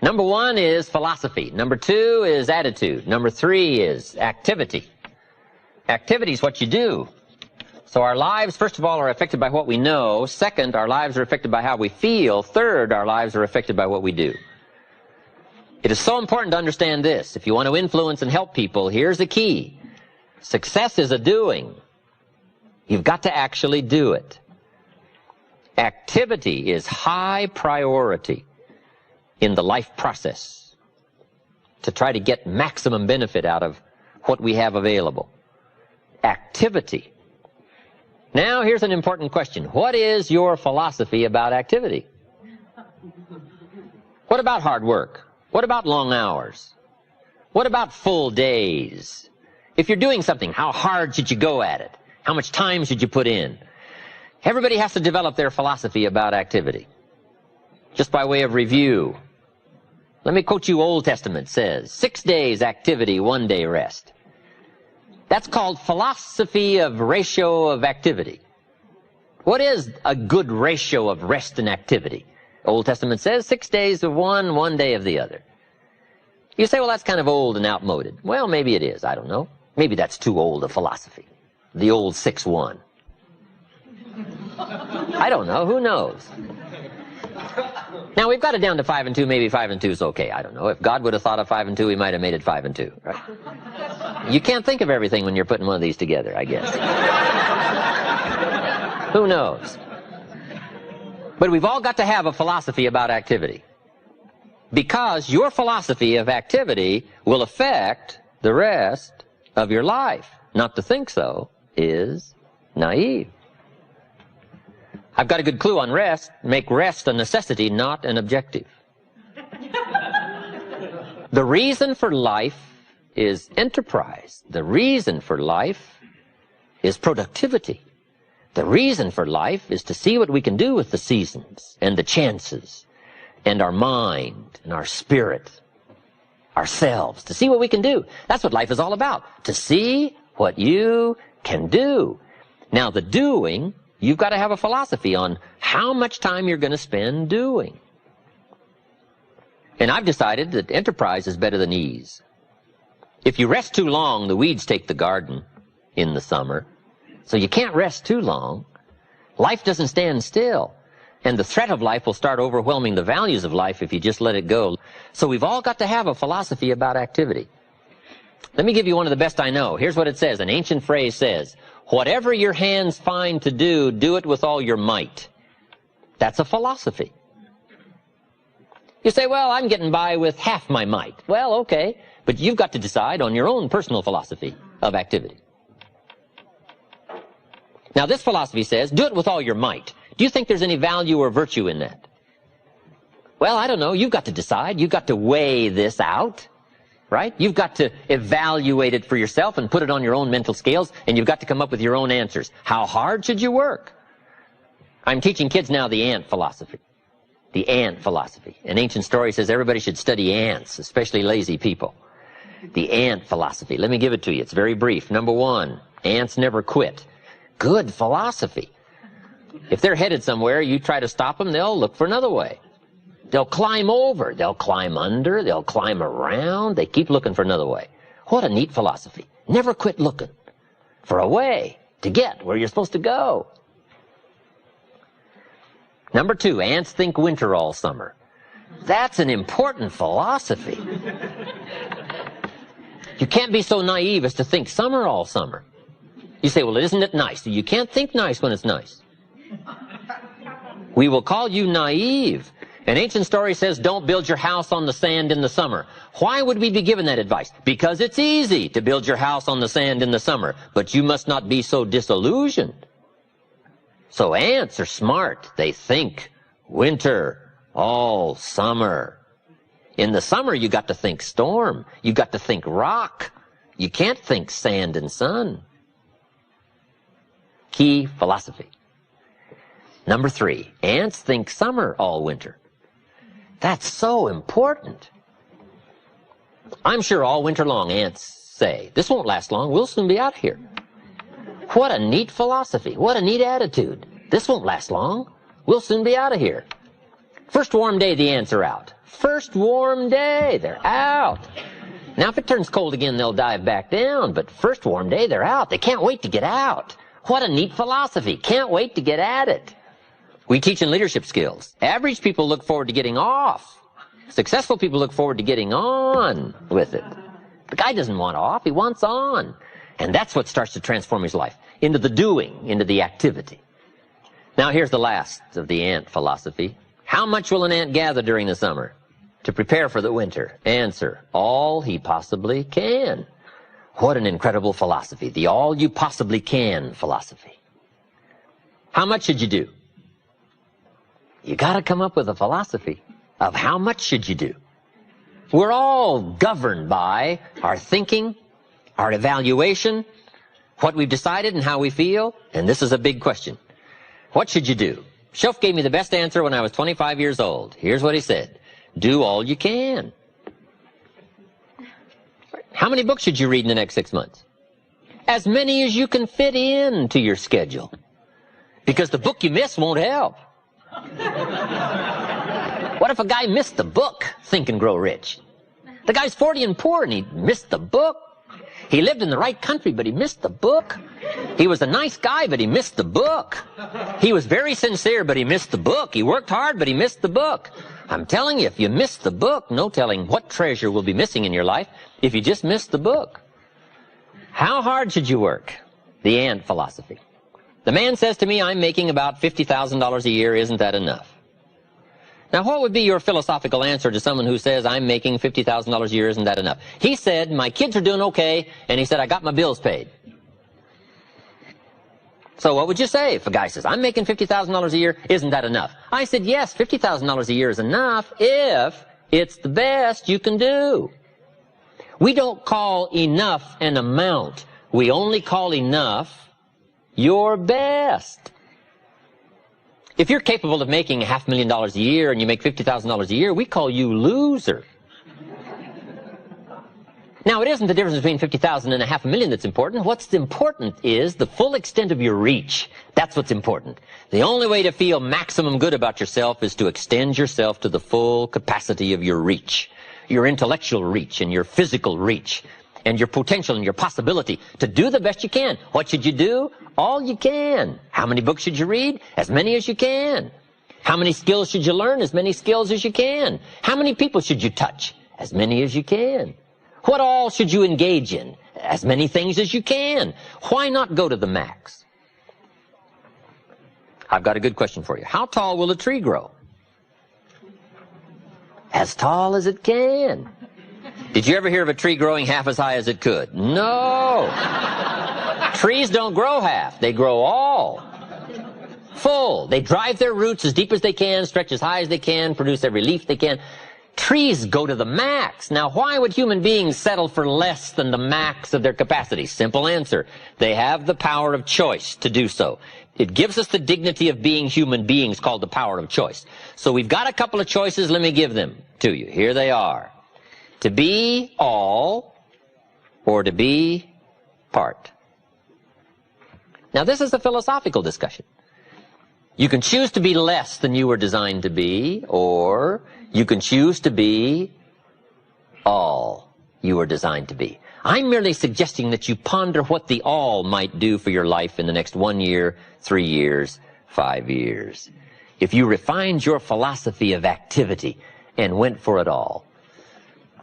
Number 1 is philosophy. Number 2 is attitude. Number 3 is activity. Activity is what you do. So our lives, first of all, are affected by what we know. Second, our lives are affected by how we feel. Third, our lives are affected by what we do. It is so important to understand this. If you want to influence and help people, here's the key. Success is a doing. You've got to actually do it. Activity is high priority in the life process to try to get maximum benefit out of what we have available. Activity. Now, here's an important question. What is your philosophy about activity? What about hard work? What about long hours? What about full days? If you're doing something, how hard should you go at it? How much time should you put in? Everybody has to develop their philosophy about activity. Just by way of review, let me quote you. Old Testament says, 6 days activity, 1 day rest. That's called philosophy of ratio of activity. What is a good ratio of rest and activity? Old Testament says 6 days of one, 1 day of the other. You say, well, that's kind of old and outmoded. Well, maybe it is. I don't know. Maybe that's too old a philosophy. The old 6-1. I don't know. Who knows? Now, we've got it down to 5 and 2. Maybe 5 and 2 is okay. I don't know. If God would have thought of 5 and 2, he might have made it 5 and 2. Right? You can't think of everything when you're putting one of these together, I guess. Who knows? But we've all got to have a philosophy about activity. Because your philosophy of activity will affect the rest of your life. Not to think so is naive. I've got a good clue on rest. Make rest a necessity, not an objective. The reason for life is enterprise. The reason for life is productivity. The reason for life is to see what we can do with the seasons and the chances and our mind and our spirit, ourselves, to see what we can do. That's what life is all about, to see what you can do. Now, the doing, you've got to have a philosophy on how much time you're going to spend doing. And I've decided that enterprise is better than ease. If you rest too long, the weeds take the garden in the summer. So you can't rest too long. Life doesn't stand still. And the threat of life will start overwhelming the values of life if you just let it go. So we've all got to have a philosophy about activity. Let me give you one of the best I know. Here's what it says. An ancient phrase says, whatever your hands find to do, do it with all your might. That's a philosophy. You say, well, I'm getting by with half my might. Well, okay, but you've got to decide on your own personal philosophy of activity. Now, this philosophy says, do it with all your might. Do you think there's any value or virtue in that? Well, I don't know. You've got to decide. You've got to weigh this out, right? You've got to evaluate it for yourself and put it on your own mental scales, and you've got to come up with your own answers. How hard should you work? I'm teaching kids now the ant philosophy. The ant philosophy. An ancient story says everybody should study ants, especially lazy people. The ant philosophy. Let me give it to you. It's very brief. Number 1, ants never quit. Good philosophy. If they're headed somewhere, you try to stop them, they'll look for another way. They'll climb over, they'll climb under, they'll climb around, they keep looking for another way. What a neat philosophy. Never quit looking for a way to get where you're supposed to go. Number 2, ants think winter all summer. That's an important philosophy. You can't be so naive as to think summer all summer. You say, well, isn't it nice? You can't think nice when it's nice. We will call you naive. An ancient story says, don't build your house on the sand in the summer. Why would we be given that advice? Because it's easy to build your house on the sand in the summer, but you must not be so disillusioned. So ants are smart. They think winter all summer. In the summer, you got to think storm. You got to think rock. You can't think sand and sun. Key philosophy. Number 3, ants think summer all winter. That's so important. I'm sure all winter long ants say, this won't last long, we'll soon be out of here. What a neat philosophy, what a neat attitude. This won't last long, we'll soon be out of here. First warm day, the ants are out. First warm day, they're out. Now, if it turns cold again, they'll dive back down, but first warm day, they're out. They can't wait to get out. What a neat philosophy. Can't wait to get at it. We teach in leadership skills. Average people look forward to getting off. Successful people look forward to getting on with it. The guy doesn't want off, he wants on. And that's what starts to transform his life into the doing, into the activity. Now, here's the last of the ant philosophy. How much will an ant gather during the summer to prepare for the winter? Answer, all he possibly can. What an incredible philosophy, the all you possibly can philosophy. How much should you do? You got to come up with a philosophy of how much should you do. We're all governed by our thinking, our evaluation, what we've decided and how we feel, and this is a big question. What should you do? Shof gave me the best answer when I was 25 years old. Here's what he said. Do all you can. How many books should you read in the next 6 months? As many as you can fit into your schedule. Because the book you miss won't help. What if a guy missed the book, Think and Grow Rich? The guy's 40 and poor and he missed the book. He lived in the right country, but he missed the book. He was a nice guy, but he missed the book. He was very sincere, but he missed the book. He worked hard, but he missed the book. I'm telling you, if you miss the book, no telling what treasure will be missing in your life if you just miss the book. How hard should you work? The ant philosophy. The man says to me, I'm making about $50,000 a year. Isn't that enough? Now, what would be your philosophical answer to someone who says, I'm making $50,000 a year, isn't that enough? He said, my kids are doing okay, and he said, I got my bills paid. So what would you say if a guy says, I'm making $50,000 a year, isn't that enough? I said, yes, $50,000 a year is enough if it's the best you can do. We don't call enough an amount. We only call enough your best. If you're capable of making $500,000 a year and you make $50,000 a year, we call you loser. Now, it isn't the difference between $50,000 and $500,000 that's important. What's important is the full extent of your reach. That's what's important. The only way to feel maximum good about yourself is to extend yourself to the full capacity of your reach, your intellectual reach and your physical reach, and your potential and your possibility to do the best you can. What should you do? All you can. How many books should you read? As many as you can. How many skills should you learn? As many skills as you can. How many people should you touch? As many as you can. What all should you engage in? As many things as you can. Why not go to the max? I've got a good question for you. How tall will a tree grow? As tall as it can. Did you ever hear of a tree growing half as high as it could? No. Trees don't grow half. They grow all. Full. They drive their roots as deep as they can, stretch as high as they can, produce every leaf they can. Trees go to the max. Now, why would human beings settle for less than the max of their capacity? Simple answer. They have the power of choice to do so. It gives us the dignity of being human beings called the power of choice. So we've got a couple of choices. Let me give them to you. Here they are. To be all or to be part. Now, this is a philosophical discussion. You can choose to be less than you were designed to be, or you can choose to be all you were designed to be. I'm merely suggesting that you ponder what the all might do for your life in the next 1 year, 3 years, 5 years. If you refined your philosophy of activity and went for it all.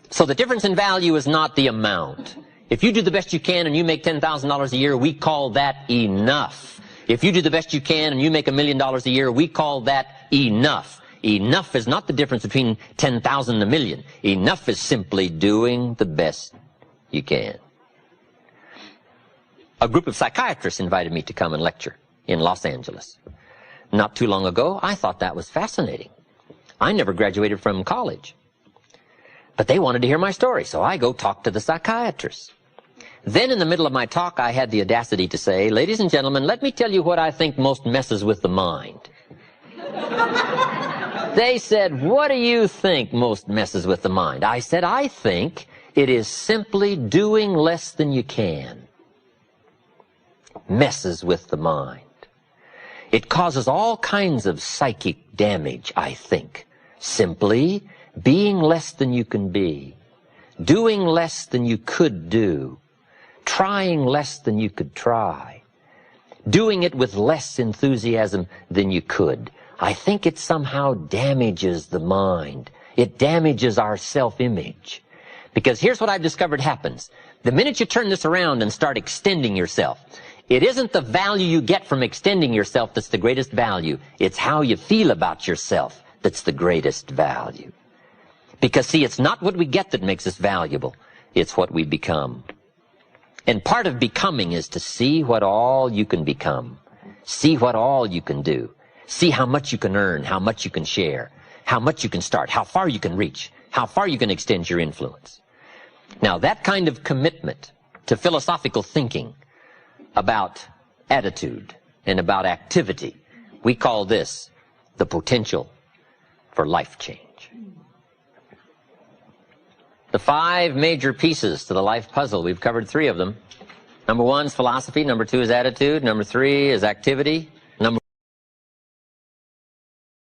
So the difference in value is not the amount. If you do the best you can and you make $10,000 a year, we call that enough. If you do the best you can and you make $1 million a year, we call that enough. Enough is not the difference between 10,000 and 1 million. Enough is simply doing the best you can. A group of psychiatrists invited me to come and lecture in Los Angeles. Not too long ago, I thought that was fascinating. I never graduated from college. But they wanted to hear my story, so I go talk to the psychiatrists. Then in the middle of my talk, I had the audacity to say, ladies and gentlemen, let me tell you what I think most messes with the mind. They said, what do you think most messes with the mind? I said, I think it is simply doing less than you can. Messes with the mind. It causes all kinds of psychic damage, I think. Simply being less than you can be, doing less than you could do, trying less than you could try, doing it with less enthusiasm than you could. I think it somehow damages the mind. It damages our self-image. Because here's what I've discovered happens. The minute you turn this around and start extending yourself, it isn't the value you get from extending yourself that's the greatest value. It's how you feel about yourself that's the greatest value. Because, see, it's not what we get that makes us valuable. It's what we become. And part of becoming is to see what all you can become. See what all you can do. See how much you can earn, how much you can share, how much you can start, how far you can reach, how far you can extend your influence. Now, that kind of commitment to philosophical thinking about attitude and about activity, we call this the potential for life change. The 5 major pieces to the life puzzle, we've covered 3 of them. Number 1 is philosophy, number 2 is attitude, number 3 is activity,